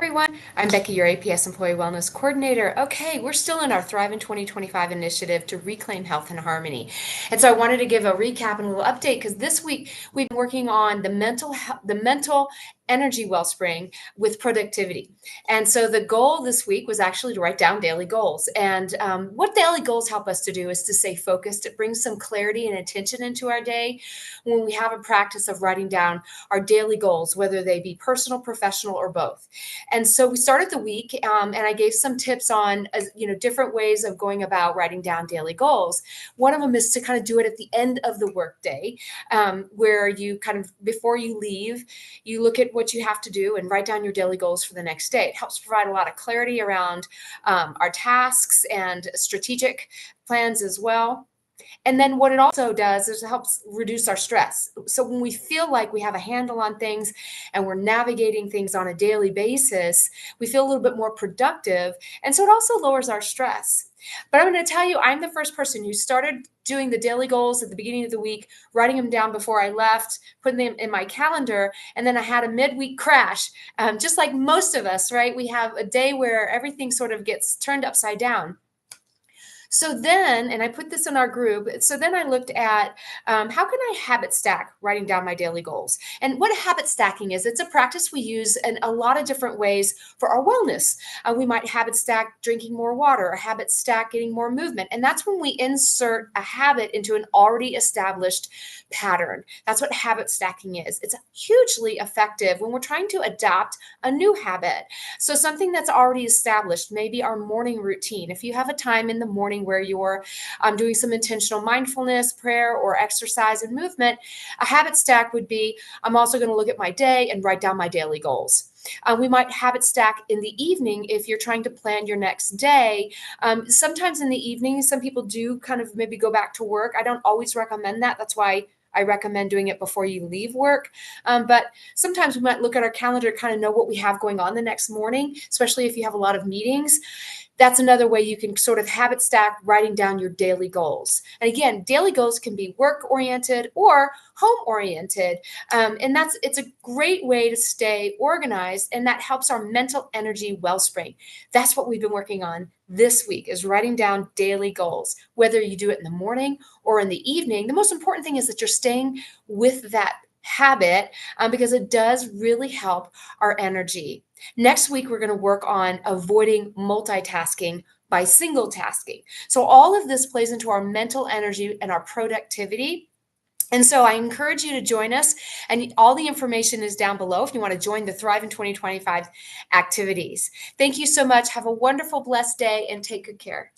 Everyone, I'm Becky, your APS Employee Wellness Coordinator. Okay, we're still in our Thrive in 2025 initiative to reclaim health and harmony. And so I wanted to give a recap and a little update because this week we've been working on the mental energy wellspring with productivity. And so the goal this week was actually to write down daily goals. And what daily goals help us to do is to stay focused. It brings some clarity and attention into our day when we have a practice of writing down our daily goals, whether they be personal, professional, or both. And so we started the week, and I gave some tips on different ways of going about writing down daily goals. One of them is to kind of do it at the end of the workday, where you kind of before you leave, you look at what you have to do and write down your daily goals for the next day. It helps provide a lot of clarity around our tasks and strategic plans as well. And then what it also does is it helps reduce our stress. So when we feel like we have a handle on things and we're navigating things on a daily basis, we feel a little bit more productive. And so it also lowers our stress. But I'm going to tell you, I'm the first person who started doing the daily goals at the beginning of the week, writing them down before I left, putting them in my calendar. And then I had a midweek crash. Just like most of us, right? We have a day where everything sort of gets turned upside down. So then, and I put this in our group, so then I looked at how can I habit stack writing down my daily goals? And what habit stacking is, it's a practice we use in a lot of different ways for our wellness. We might habit stack drinking more water, or habit stack getting more movement. And that's when we insert a habit into an already established pattern. That's what habit stacking is. It's hugely effective when we're trying to adopt a new habit. So something that's already established, maybe our morning routine. If you have a time in the morning where you're doing some intentional mindfulness, prayer, or exercise and movement, a habit stack would be, I'm also going to look at my day and write down my daily goals. We might habit stack in the evening if you're trying to plan your next day. Sometimes in the evening, some people do kind of maybe go back to work. I don't always recommend that. That's why I recommend doing it before you leave work. But sometimes we might look at our calendar to kind of know what we have going on the next morning, especially if you have a lot of meetings. That's another way you can sort of habit stack writing down your daily goals. And again, daily goals can be work-oriented or home-oriented. And it's a great way to stay organized, and that helps our mental energy wellspring. That's what we've been working on this week, is writing down daily goals. Whether you do it in the morning or in the evening, the most important thing is that you're staying with that habit because it does really help our energy. Next week, we're going to work on avoiding multitasking by single tasking. So all of this plays into our mental energy and our productivity. And so I encourage you to join us, and all the information is down below if you want to join the Thrive in 2025 activities. Thank you so much. Have a wonderful, blessed day, and take good care.